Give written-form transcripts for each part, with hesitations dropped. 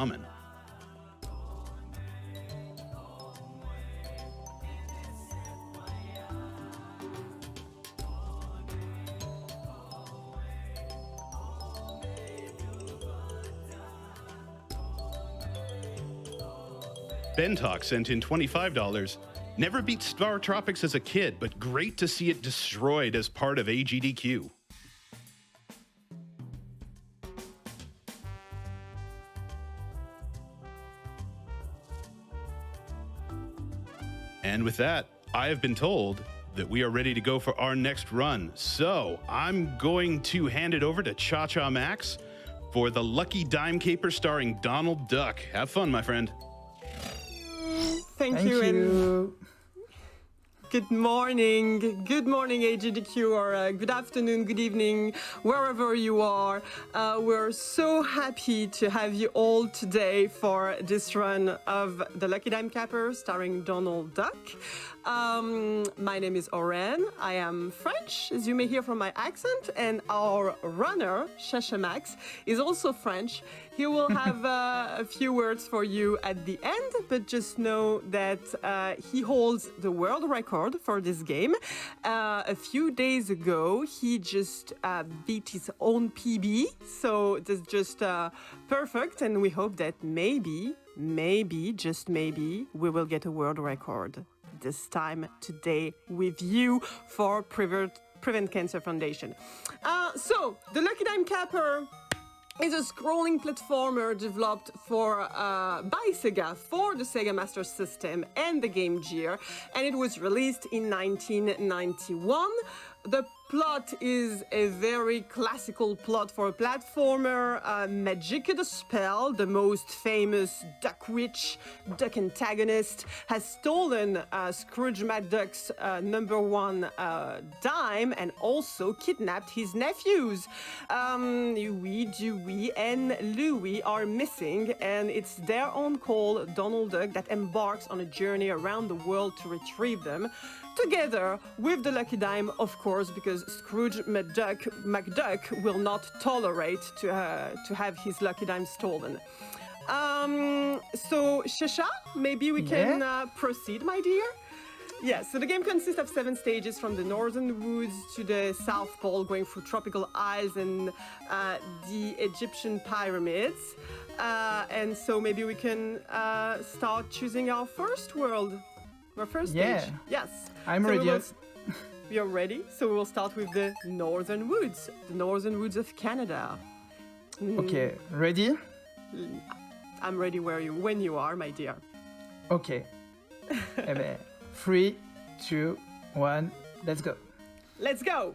coming. Bentalk sent in $25. Never beat Star Tropics as a kid, but great to see it destroyed as part of AGDQ. And with that, I have been told that we are ready to go for our next run. So I'm going to hand it over to Chachamaxx for the Lucky Dime Caper starring Donald Duck. Have fun, my friend. Thank you. And good morning, AGDQ, or good afternoon, good evening, wherever you are. We're so happy to have you all today for this run of the Lucky Dime Capper starring Donald Duck. My name is O-Ren. I am French, as you may hear from my accent, and our runner, Chachamaxx, is also French. He will have a few words for you at the end, but just know that he holds the world record for this game. A few days ago, he just beat his own PB, so it's just perfect, and we hope that maybe, just maybe, we will get a world record this time today with you for Prevent Cancer Foundation. So, the Lucky Dime Capper is a scrolling platformer developed by Sega for the Sega Master System and the Game Gear, and it was released in 1991. The plot is a very classical plot for a platformer. Magica the Spell, the most famous duck witch, duck antagonist, has stolen Scrooge McDuck's #1 dime and also kidnapped his nephews. Huey, Dewey, and Louie are missing, and it's their own call, Donald Duck, that embarks on a journey around the world to retrieve them. Together with the Lucky Dime, of course, because Scrooge McDuck will not tolerate to have his Lucky Dime stolen. So, Shasha, maybe we can proceed, my dear? Yes, so the game consists of 7 stages from the northern woods to the South Pole, going through tropical isles and the Egyptian pyramids. And so maybe we can start choosing our first world. Our first stage. Yes. I'm ready. You're ready? So we'll start with the northern woods of Canada. Okay, ready? I'm ready when you are, my dear. Okay. 3, 2, 1, let's go. Let's go!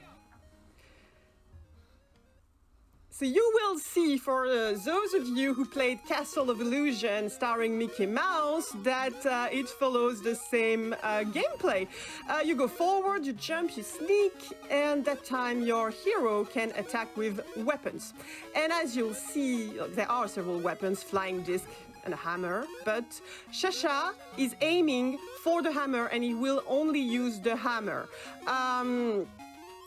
So you will see, for those of you who played Castle of Illusion starring Mickey Mouse, that it follows the same gameplay. You go forward, you jump, you sneak, and that time your hero can attack with weapons. And as you'll see, there are several weapons, flying disc and a hammer, but Shasha is aiming for the hammer and he will only use the hammer.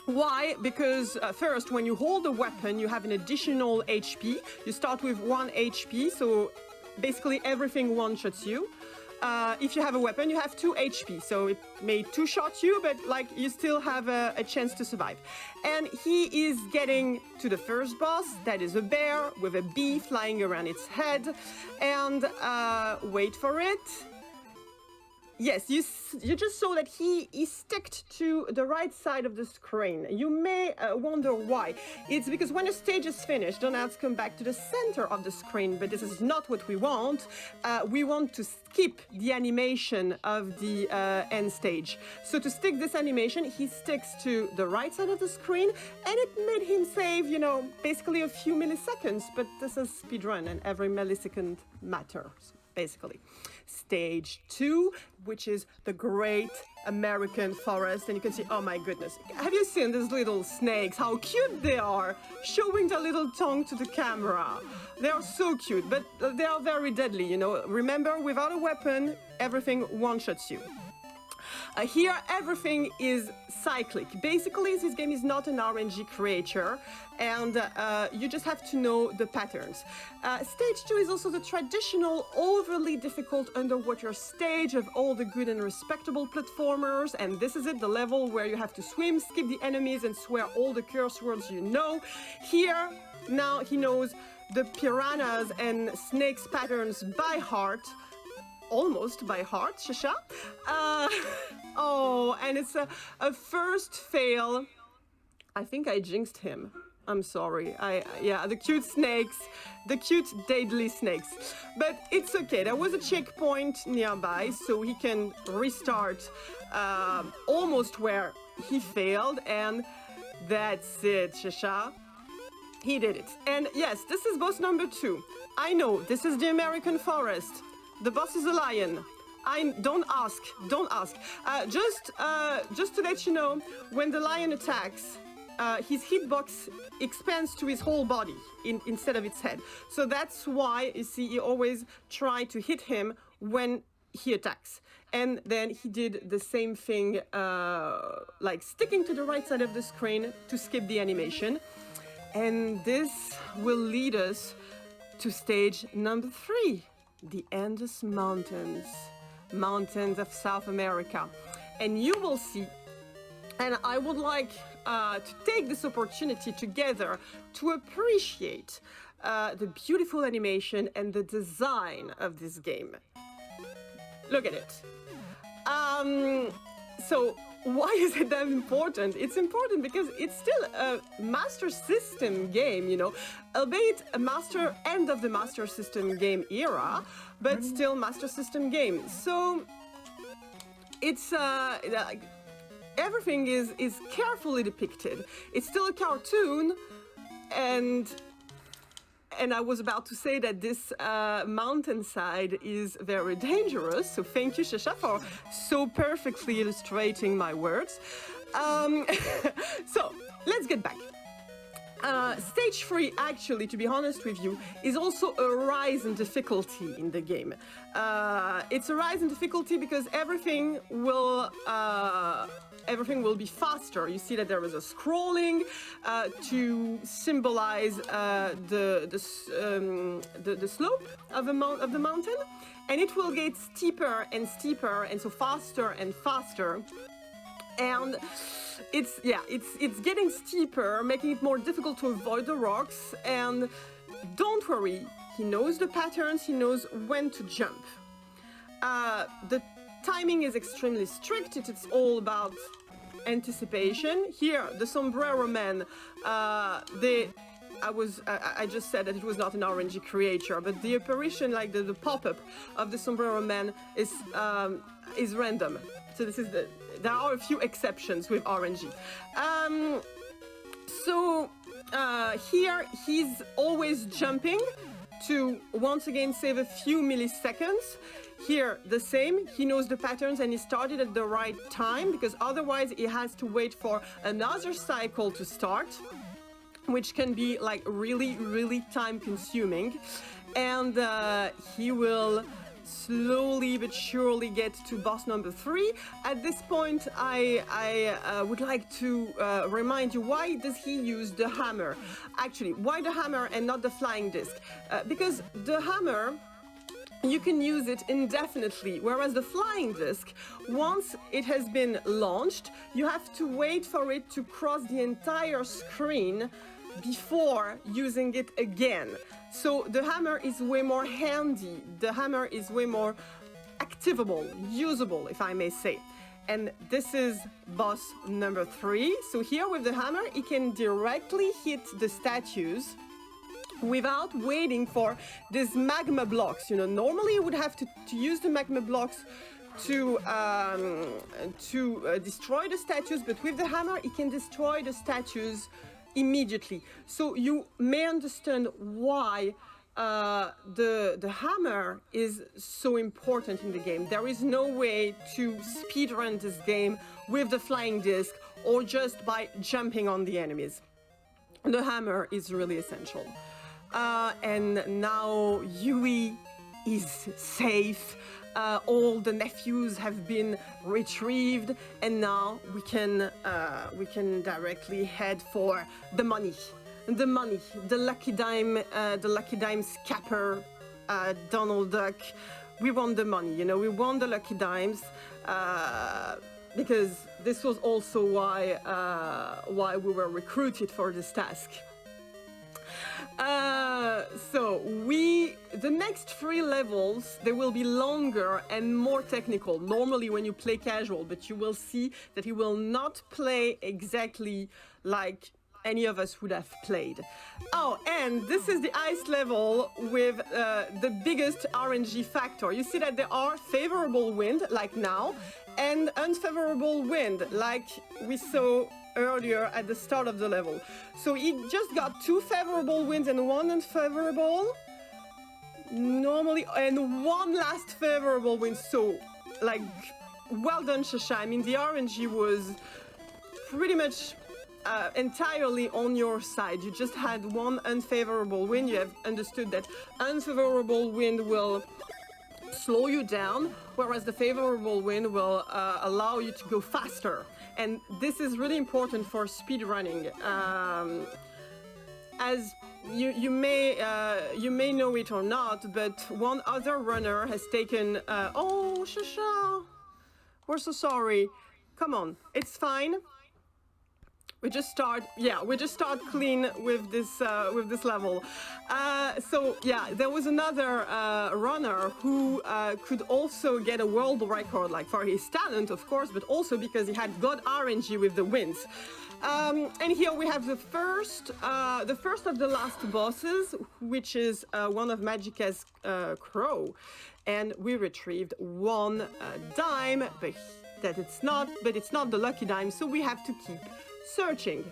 Why? Because first, when you hold a weapon, you have an additional HP. You start with 1 HP, so basically everything one-shots you. If you have a weapon, you have 2 HP, so it may two-shot you, but you still have a chance to survive. And he is getting to the first boss, that is a bear with a bee flying around its head. And wait for it. Yes, you just saw that he is sticked to the right side of the screen. You may wonder why. It's because when a stage is finished, donuts come back to the center of the screen, but this is not what we want. We want to skip the animation of the end stage. So to stick this animation, he sticks to the right side of the screen, and it made him save, basically a few milliseconds, but this is speedrun, and every millisecond matters, basically. Stage 2, which is the Great American Forest, and you can see, oh my goodness, have you seen these little snakes, how cute they are, showing their little tongue to the camera? They are so cute, but they are very deadly, Remember, without a weapon, everything one-shots you. Here, everything is cyclic. Basically, this game is not an RNG creature, and you just have to know the patterns. Stage 2 is also the traditional, overly difficult underwater stage of all the good and respectable platformers, and this is it, the level where you have to swim, skip the enemies, and swear all the curse words you know. Here, now he knows the piranhas and snakes patterns by heart. Almost by heart, Shasha. Oh, and it's a first fail. I think I jinxed him. I'm sorry. Yeah, the cute snakes, the cute deadly snakes. But it's okay. There was a checkpoint nearby, so he can restart almost where he failed, and that's it, Shasha. He did it. And yes, this is boss number 2. I know, this is the American forest. The boss is a lion. Don't ask. Just to let you know, when the lion attacks, his hitbox expands to his whole body instead of its head. So that's why, you see, you always try to hit him when he attacks. And then he did the same thing, like sticking to the right side of the screen to skip the animation. And this will lead us to stage number 3, the Andes Mountains, mountains of South America. And you will see, and I would like to take this opportunity together to appreciate the beautiful animation and the design of this game. Look at it. So why is it that important? It's important because it's still a Master System game, you know, albeit a end of the Master System game era, but still Master System game. So it's everything is carefully depicted. It's still a cartoon, and I was about to say that this mountainside is very dangerous. So thank you, Shasha, for so perfectly illustrating my words. So let's get back. Stage 3, actually, to be honest with you, is also a rise in difficulty in the game. It's a rise in difficulty because everything will be faster. You see that there is a scrolling to symbolize the slope of the mountain, and it will get steeper and steeper, and so faster and faster. And it's getting steeper, making it more difficult to avoid the rocks. And don't worry, he knows the patterns, he knows when to jump. The timing is extremely strict. It's all about anticipation. Here, the Sombrero Man, I just said that it was not an RNG creature, but the apparition, like the pop-up of the Sombrero Man is random. So there are a few exceptions with RNG. Here he's always jumping to once again save a few milliseconds. Here, the same. He knows the patterns and he started at the right time, because otherwise he has to wait for another cycle to start, which can be like really, really time consuming. And he will slowly but surely get to boss number 3. At this point, I would like to remind you, why does he use the hammer? Actually, why the hammer and not the flying disc? Because the hammer, you can use it indefinitely, whereas the flying disc, once it has been launched, you have to wait for it to cross the entire screen before using it again. So the hammer is way more handy, the hammer is way more activable, usable, if I may say. And this is boss number 3. So here with the hammer, he can directly hit the statues without waiting for these magma blocks. You know, normally you would have to use the magma blocks to destroy the statues, but with the hammer, he can destroy the statues immediately. So you may understand why the hammer is so important in the game. There is no way to speedrun this game with the flying disc or just by jumping on the enemies. The hammer is really essential. And now Yui is safe. All the nephews have been retrieved, and now we can directly head for the money, the lucky dime scapper, Donald Duck. We want the money, you know, we want the lucky dimes, because this was also why we were recruited for this task. So the next 3 levels, they will be longer and more technical, normally when you play casual, but you will see that you will not play exactly like any of us would have played. Oh, and this is the ice level with the biggest RNG factor. You see that there are favorable wind, like now, and unfavorable wind, like we saw earlier at the start of the level. So he just got 2 favorable winds and 1 unfavorable, normally, and 1 last favorable wind. So, like, well done, Shasha. I mean, the RNG was pretty much entirely on your side. You just had 1 unfavorable wind. You have understood that unfavorable wind will slow you down, whereas the favorable wind will allow you to go faster. And this is really important for speed running. As you may know it or not, but one other runner has taken. Oh, Shasha, we're so sorry. Come on, it's fine. We just start clean with this level. So yeah, there was another runner who could also get a world record, like for his talent, of course, but also because he had God RNG with the wins. And here we have the first of the last bosses, which is one of Magica's crow, and we retrieved 1 dime, but it's not the lucky dime, so we have to keep searching.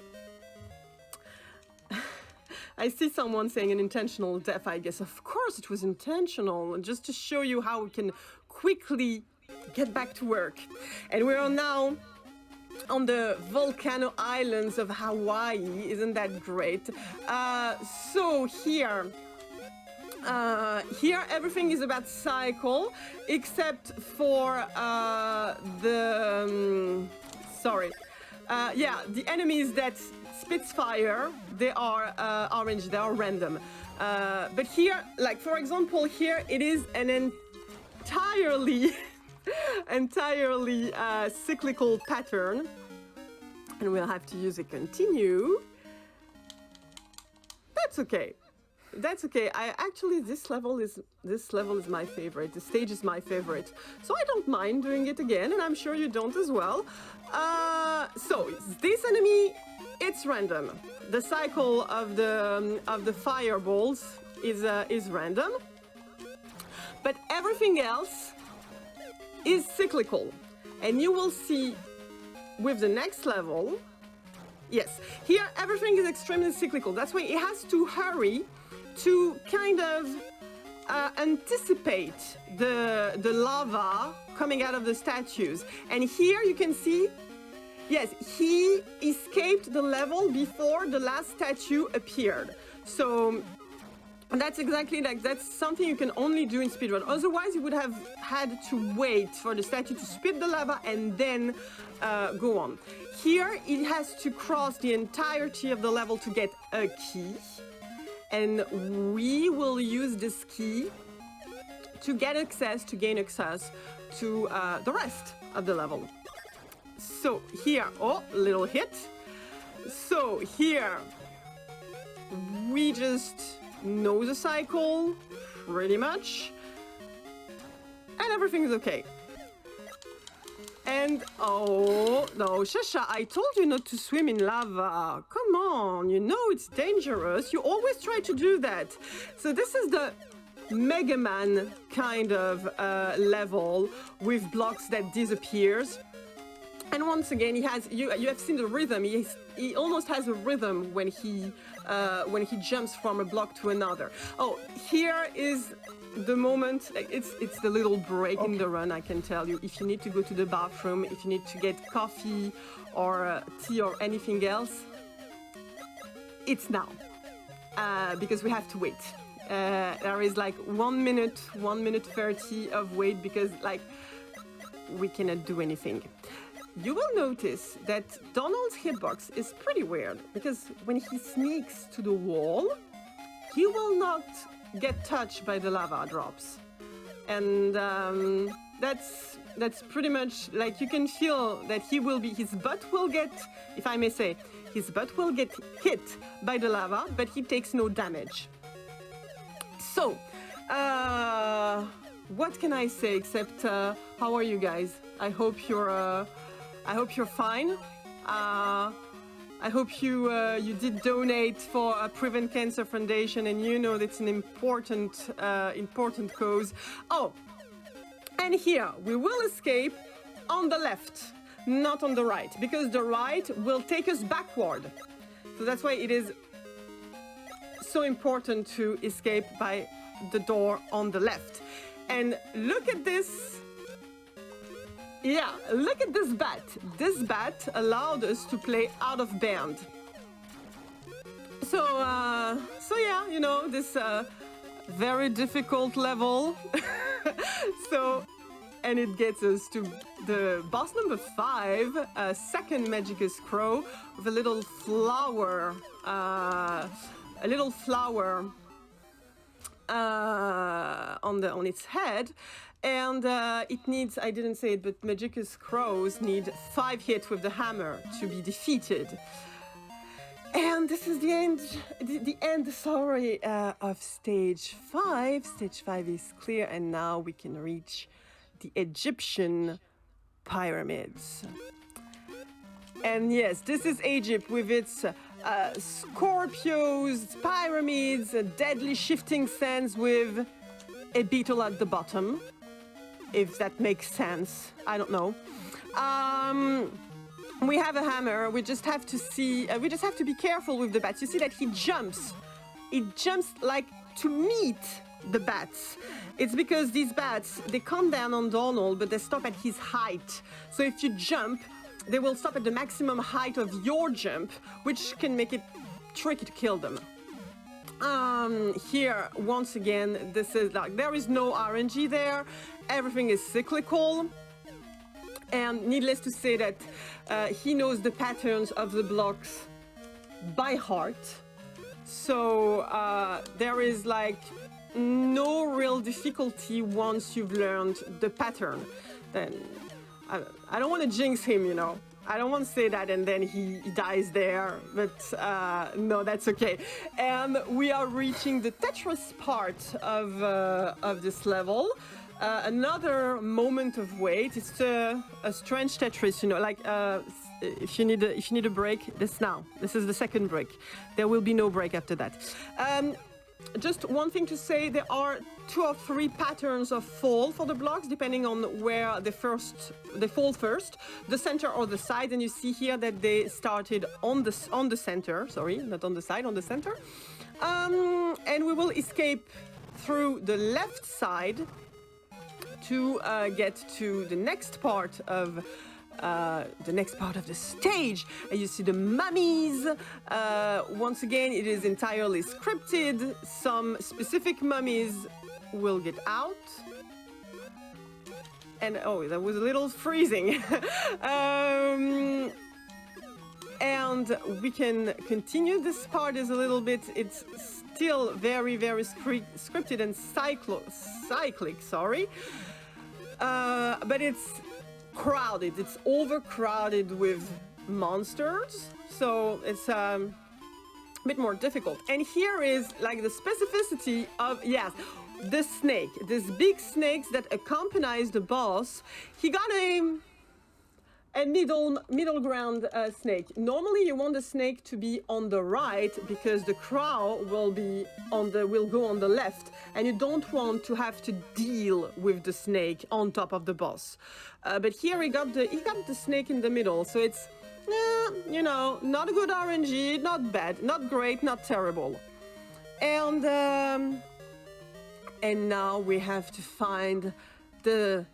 I see someone saying an intentional death. I guess, of course, it was intentional, just to show you how we can quickly get back to work. And we are now on the volcano islands of Hawaii. Isn't that great? So here everything is about cycle, except for the enemies that spits fire, they are orange, they are random. But here, like for example, here it is an entirely cyclical pattern, and we'll have to use a continue. That's okay. That's okay. This level is my favorite. The stage is my favorite, so I don't mind doing it again, and I'm sure you don't as well. So this enemy, it's random. The cycle of the fireballs is random, but everything else is cyclical, and you will see with the next level. Yes, here everything is extremely cyclical. That's why it has to hurry to kind of anticipate the lava coming out of the statues. And here you can see, yes, he escaped the level before the last statue appeared. So that's exactly like, that's something you can only do in speedrun. Otherwise, you would have had to wait for the statue to spit the lava and then go on. Here, it has to cross the entirety of the level to get a key. And we will use this key to gain access to the rest of the level. So here, oh, little hit. So here, we just know the cycle, pretty much, and everything is okay. And, oh, no, Shasha, I told you not to swim in lava. Come on, you know it's dangerous. You always try to do that. So this is the Mega Man kind of level with blocks that disappears. And once again, he has, you have seen the rhythm. He almost has a rhythm when he jumps from a block to another. Oh, here is the moment. It's the little break in the run. I can tell you, if you need to go to the bathroom, if you need to get coffee or tea or anything else, it's now, because we have to wait. There is like 1 minute, 1 minute 30 of wait because like we cannot do anything. You will notice that Donald's hitbox is pretty weird because when he sneaks to the wall, he will not get touched by the lava drops. And that's pretty much like you can feel that his butt will get, if I may say, his butt will get hit by the lava, but he takes no damage. So, what can I say except how are you guys? I hope you're fine. I hope you did donate for a Prevent Cancer Foundation, and you know that's an important cause. Oh, and here we will escape on the left, not on the right, because the right will take us backward. So that's why it is so important to escape by the door on the left. And look at this. Yeah, look at this bat. This bat allowed us to play out of band. So yeah, you know, this very difficult level. So, and it gets us to the boss number 5, second Magicus Crow, with a little flower on its head. And it needs, I didn't say it, but Magicus Crows need 5 hits with the hammer to be defeated. And this is the end, of stage 5. Stage 5 is clear, and now we can reach the Egyptian pyramids. And yes, this is Egypt with its scorpios, pyramids, deadly shifting sands with a beetle at the bottom. If that makes sense, I don't know. We have a hammer. We just have to be careful with the bats. You see that he jumps. It jumps like to meet the bats. It's because these bats, they come down on Donald, but they stop at his height. So if you jump, they will stop at the maximum height of your jump, which can make it tricky to kill them. Here, once again, this is like, there is no RNG there. Everything is cyclical. And needless to say that he knows the patterns of the blocks by heart. So there is like no real difficulty once you've learned the pattern. Then I don't want to jinx him, you know. I don't want to say that and then he dies there, but no, that's okay. And we are reaching the Tetris part of this level. Another moment of wait. It's a strange Tetris, you know, like if you need a break, this is the second break. There will be no break after that. Just one thing to say, there are 2 or 3 patterns of fall for the blocks, depending on where they fall first, the center or the side. And you see here that they started on the center, sorry, not on the side, on the center. And we will escape through the left side to get to the next part of the stage. And you see the mummies. Once again, it is entirely scripted. Some specific mummies will get out. And oh, that was a little freezing. And we can continue. This part is a little bit, it's still very, very scripted and cyclic, sorry. But it's crowded, it's overcrowded with monsters, so it's a bit more difficult. And here is like the specificity of, yes, the snake, this big snake that accompanies the boss. He got a middle ground snake. Normally you want the snake to be on the right because the crow will go on the left, and you don't want to have to deal with the snake on top of the boss. But here he got the snake in the middle, so it's you know, not a good RNG, not bad, not great, not terrible. And now we have to find the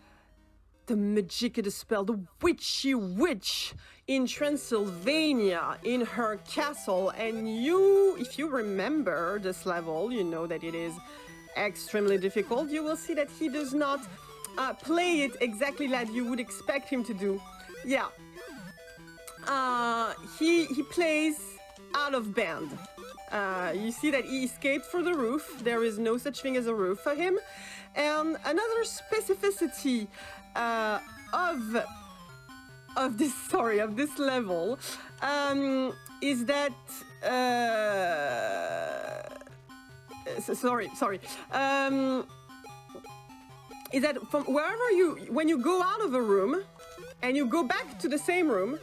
the Magica the spell, the witchy witch in Transylvania, in her castle. And you, if you remember this level, you know that it is extremely difficult. You will see that he does not play it exactly like you would expect him to do. Yeah. He plays out of band. You see that he escaped for the roof. There is no such thing as a roof for him. And another specificity of this level is that is that from when you go out of a room and you go back to the same room,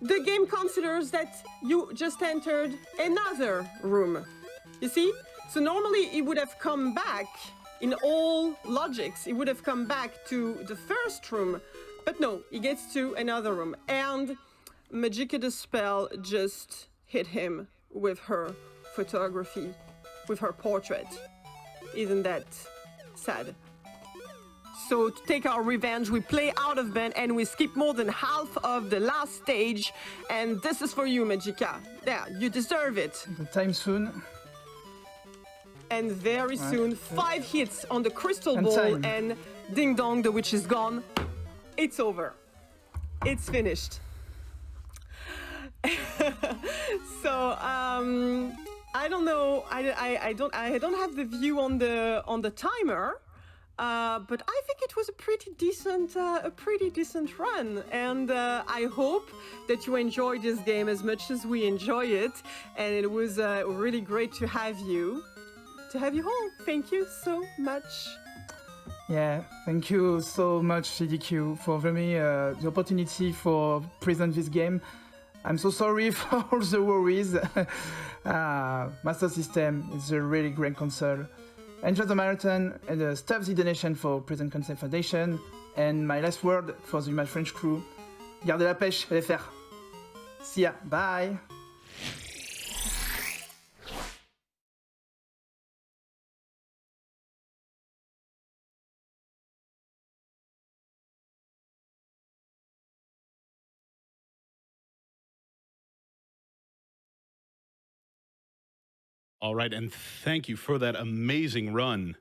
the game considers that you just entered another room. You see? So normally it would have come back, in all logics, it would have come back to the first room, but no, he gets to another room. And Magica the spell just hit him with her photography, with her portrait. Isn't that sad? So to take our revenge, we play out of band and we skip more than half of the last stage. And this is for you, Magica. There, you deserve it. The time soon. And very soon, 5 hits on the crystal And ball time. and ding dong, the witch is gone. It's over. It's finished. So, I don't know. I don't have the view on the timer. But I think it was a pretty decent run, and I hope that you enjoyed this game as much as we enjoy it. And it was really great to have you home. Thank you so much. Yeah, thank you so much, CDQ, for giving me the opportunity for present this game. I'm so sorry for all the worries. Master System is a really great console. Enjoy the marathon and stop the donation for Present Concept Foundation. And my last word for the My French crew: gardez la pêche, allez faire. See ya, bye. All right, and thank you for that amazing run.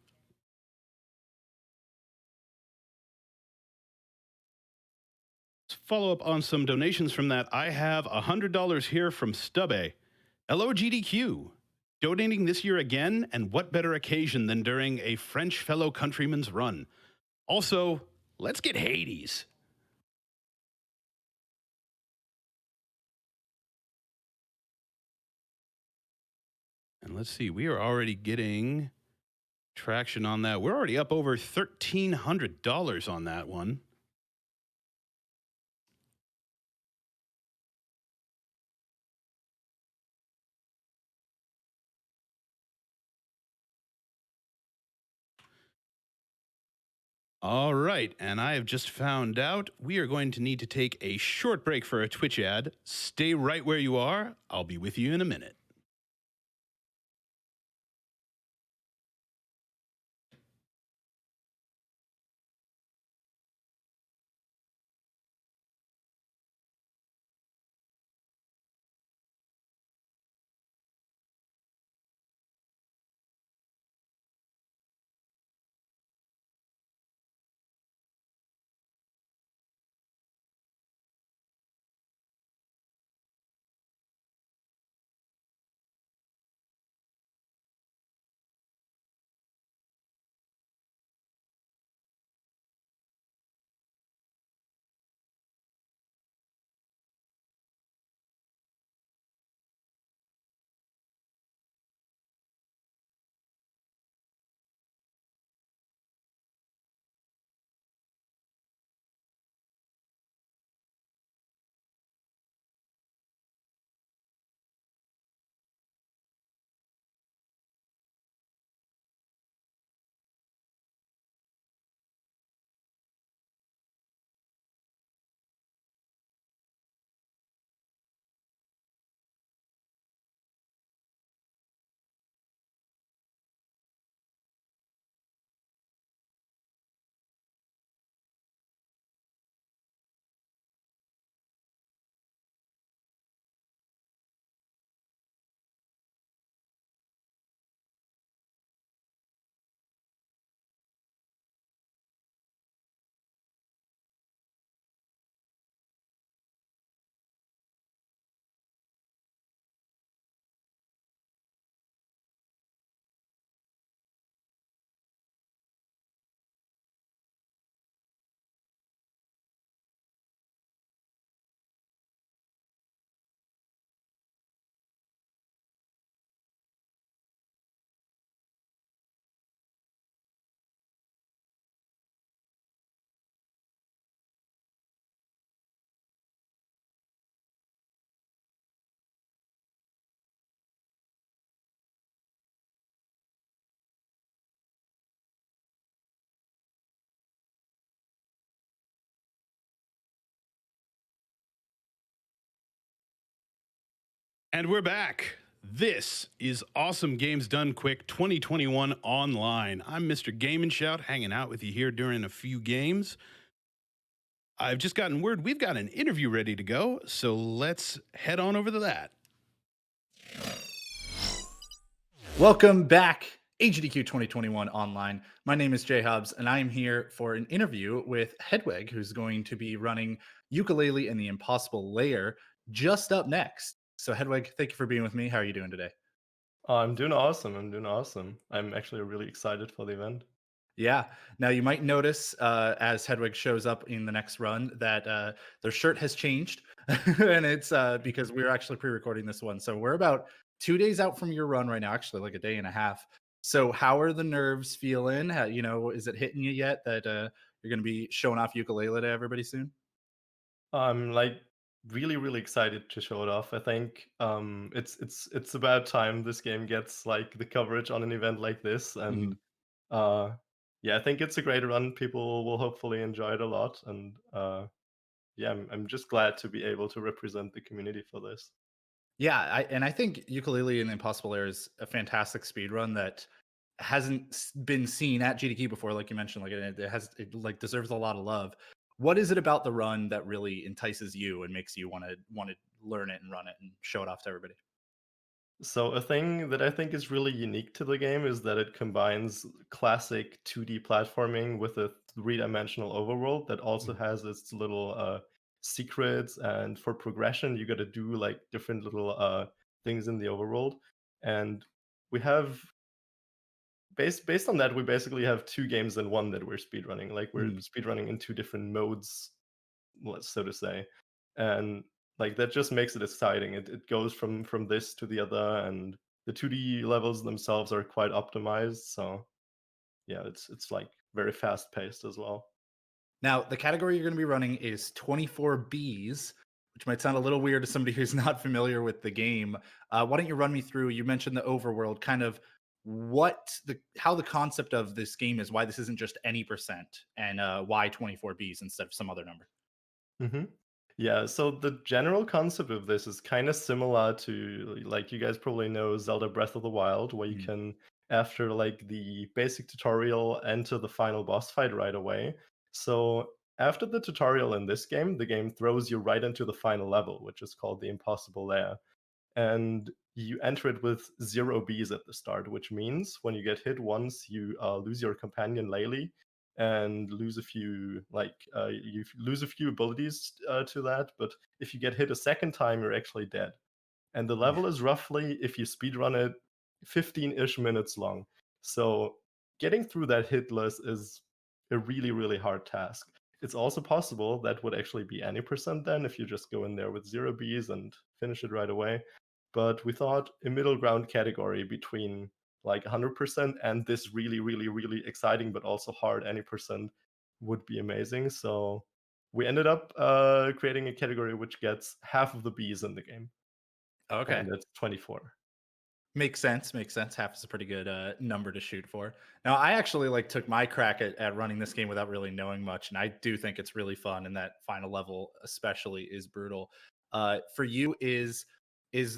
To follow up on some donations from that, I have $100 here from Stubbe. Hello, GDQ. Donating this year again, and what better occasion than during a French fellow countryman's run? Also, let's get Hades. And let's see, we are already getting traction on that. We're already up over $1,300 on that one. All right, and I have just found out we are going to need to take a short break for a Twitch ad. Stay right where you are. I'll be with you in a minute. And we're back. This is Awesome Games Done Quick 2021 online. I'm Mr. Game and Shout, hanging out with you here during a few games. I've just gotten word we've got an interview ready to go, so let's head on over to that. Welcome back, AGDQ 2021 online. My name is Jhobz, and I am here for an interview with Hedweg, who's going to be running Yooka-Laylee and the Impossible Lair just up next. So, Hedweg, thank you for being with me. How are you doing today? I'm doing awesome. I'm actually really excited for the event. Yeah. Now, you might notice as Hedwig shows up in the next run that their shirt has changed. And it's because we're actually pre recording this one. So, we're about 2 days out from your run right now, actually, like a day and a half. So, how are the nerves feeling? Is it hitting you yet that you're going to be showing off Yooka-Laylee to everybody soon? I'm like really excited to show it off. I think it's about time this game gets like the coverage on an event like this, and Mhm. uh, yeah, I think it's a great run. People will hopefully enjoy it a lot, and yeah, I'm just glad to be able to represent the community for this. Yeah, I think Yooka-Laylee and the Impossible Lair is a fantastic speed run that hasn't been seen at GDQ before, like you mentioned. Like it like deserves a lot of love. What is it about the run that really entices you and makes you want to learn it and run it and show it off to everybody? So a thing that I think is really unique to the game is that it combines classic 2D platforming with a three-dimensional overworld that also Mhm. has its little secrets, and for progression you got to do like different little things in the overworld. And we have based on that, we basically have two games in one that we're speedrunning. Like we're Mhm. speedrunning in two different modes, so to say. And like that just makes it exciting. It goes from this to the other, and the 2D levels themselves are quite optimized. So yeah, it's like very fast paced as well. Now, the category you're going to be running is 24 Bs, which might sound a little weird to somebody who's not familiar with the game. Why don't you run me through? You mentioned the overworld, kind of how the concept of this game is, why this isn't just any percent, and why 24 Bs instead of some other number. hmm Yeah, so the general concept of this is kind of similar to, like, you guys probably know Zelda Breath of the Wild, where you Mhm. can, after like the basic tutorial, enter the final boss fight right away. So after the tutorial in this game, the game throws you right into the final level, which is called the Impossible Lair. And you enter it with 0 Bs at the start, which means when you get hit once, you lose your companion Laylee and lose a few you lose a few abilities to that. But if you get hit a second time, you're actually dead. And the level is roughly, if you speedrun it, 15-ish minutes long. So getting through that hit list is a really hard task. It's also possible that would actually be any percent then if you just go in there with 0 Bs and finish it right away. But we thought a middle ground category between like 100% and this really exciting but also hard any percent would be amazing. So we ended up creating a category which gets half of the Bs in the game, Okay. and that's 24. Makes sense. Makes sense. Half is a pretty good number to shoot for. Now, I actually like took my crack at running this game without really knowing much, and I do think it's really fun. And that final level, especially, is brutal. For you, is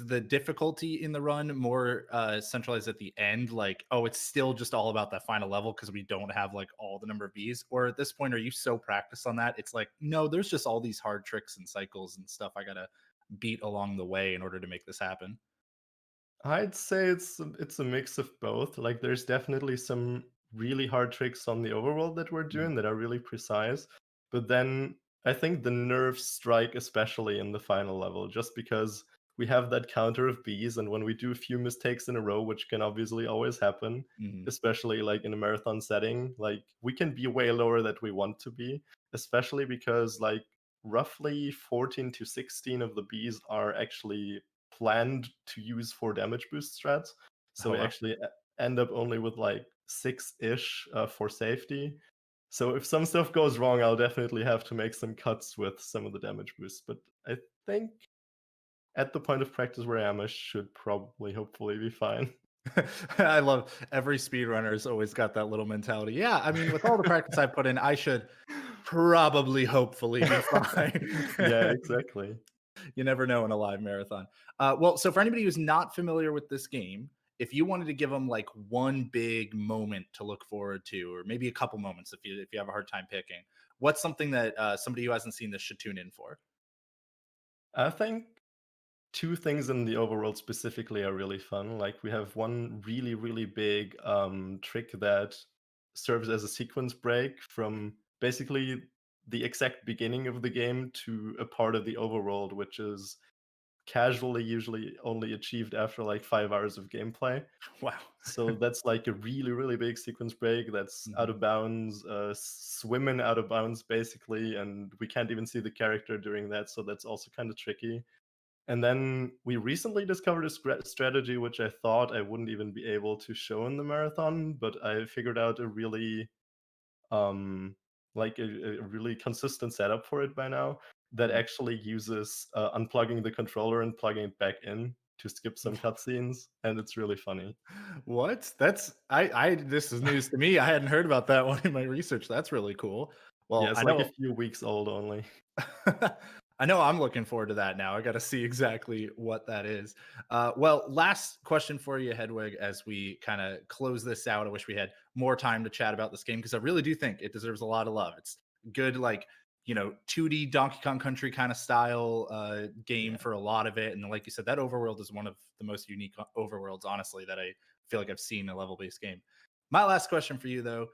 the difficulty in the run more centralized at the end? Like, oh, it's still just all about that final level because we don't have like all the number of bees. Or at this point, are you so practiced on that? It's like, no, there's just all these hard tricks and cycles and stuff I gotta beat along the way in order to make this happen. I'd say it's a mix of both. Like there's definitely some really hard tricks on the overworld that we're Mm, doing that are really precise. But then I think the nerves strike especially in the final level, just because we have that counter of bees, and when we do a few mistakes in a row, which can obviously always happen, mm, especially like in a marathon setting, like we can be way lower than we want to be, especially because like roughly 14 to 16 of the bees are actually planned to use for damage boost strats. So oh we wow. actually end up only with like 6-ish for safety. So if some stuff goes wrong, I'll definitely have to make some cuts with some of the damage boosts. But I think at the point of practice where I am, I should probably, hopefully, be fine. I love every speedrunner's always got that little mentality. Yeah, I mean, with all the practice I put in, I should probably, hopefully be fine. Yeah, exactly. You never know in a live marathon. Well, so for anybody who's not familiar with this game, if you wanted to give them like one big moment to look forward to, or maybe a couple moments if you have a hard time picking, what's something that somebody who hasn't seen this should tune in for? I think two things in the overworld specifically are really fun. Like we have one really, really big trick that serves as a sequence break from basically the exact beginning of the game to a part of the overworld, which is casually usually only achieved after like 5 hours of gameplay. Wow. So that's like a really, really big sequence break that's out Mhm. of bounds, swimming out of bounds basically, and we can't even see the character during that. So that's also kind of tricky. And then we recently discovered a strategy which I thought I wouldn't even be able to show in the marathon, but I figured out a really um a really consistent setup for it by now that Mhm. actually uses unplugging the controller and plugging it back in to skip some cutscenes, and it's really funny. What? That's I this is news to me. I hadn't heard about that one in my research. That's really cool. Yeah, Well, it's I like a know few weeks old only. I know I'm looking forward to that now. I got to see exactly what that is. Well, last question for you, Hedwig, as we kind of close this out. I wish we had more time to chat about this game because I really do think it deserves a lot of love. It's good, like, 2D Donkey Kong Country kind of style game Yeah. for a lot of it. And like you said, that overworld is one of the most unique overworlds, honestly, that I feel like I've seen in a level based game. My last question for you, though,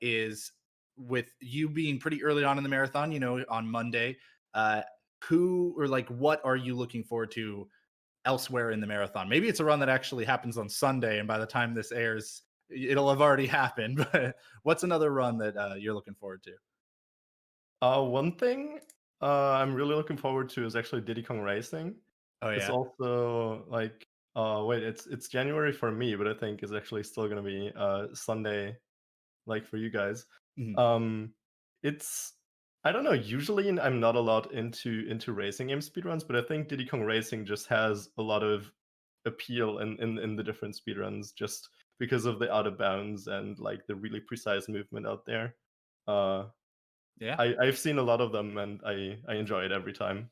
is with you being pretty early on in the marathon, on Monday, uh, who or like what are you looking forward to elsewhere in the marathon? Maybe it's a run that actually happens on Sunday, and by the time this airs, it'll have already happened. But what's another run that you're looking forward to? One thing I'm really looking forward to is actually Diddy Kong Racing. Oh It's yeah. also like wait, it's January for me, but I think it's actually still gonna be Sunday like for you guys. Mhm. Um, it's I don't know. Usually, I'm not a lot into racing game speedruns, but I think Diddy Kong Racing just has a lot of appeal in the different speedruns, just because of the out of bounds and like the really precise movement out there. Uh, Yeah. I've seen a lot of them, and I enjoy it every time.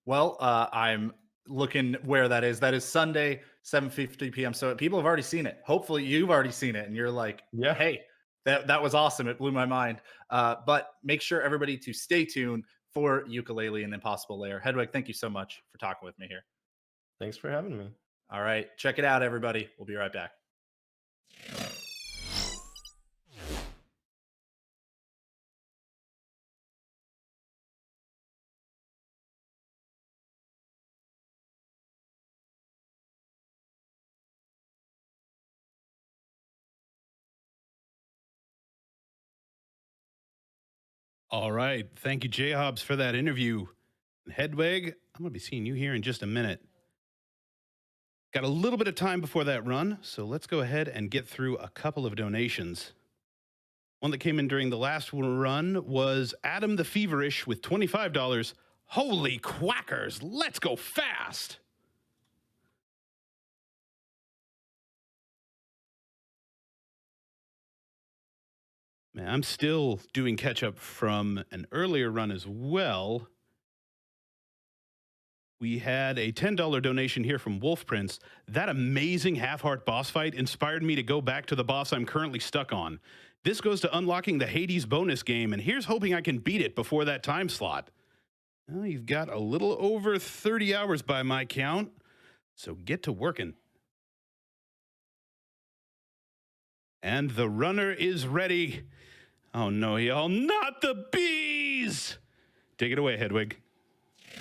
Well, I'm looking where that is. That is Sunday, 7:50 p.m. So people have already seen it. Hopefully, you've already seen it, and you're like, Yeah, "Hey, that was awesome. It blew my mind." But make sure everybody to stay tuned for Ukulele and Impossible Layer. Hedwig, thank you so much for talking with me here. thanks for having me. All right, check it out, everybody. We'll be right back. All right. Thank you, Jhobz, for that interview. Hedwig, I'm going to be seeing you here in just a minute. Got a little bit of time before that run, so let's go ahead and get through a couple of donations. One that came in during the last run was Adam the Feverish with $25. Holy quackers, let's go fast! Man, I'm still doing catch up from an earlier run as well. We had a $10 donation here from Wolf Prince. That amazing half-heart boss fight inspired me to go back to the boss I'm currently stuck on. This goes to unlocking the Hades bonus game, and here's hoping I can beat it before that time slot. Well, you've got a little over 30 hours by my count, so get to working. And the runner is ready. Oh no, y'all, not the bees! Take it away, Hedwig.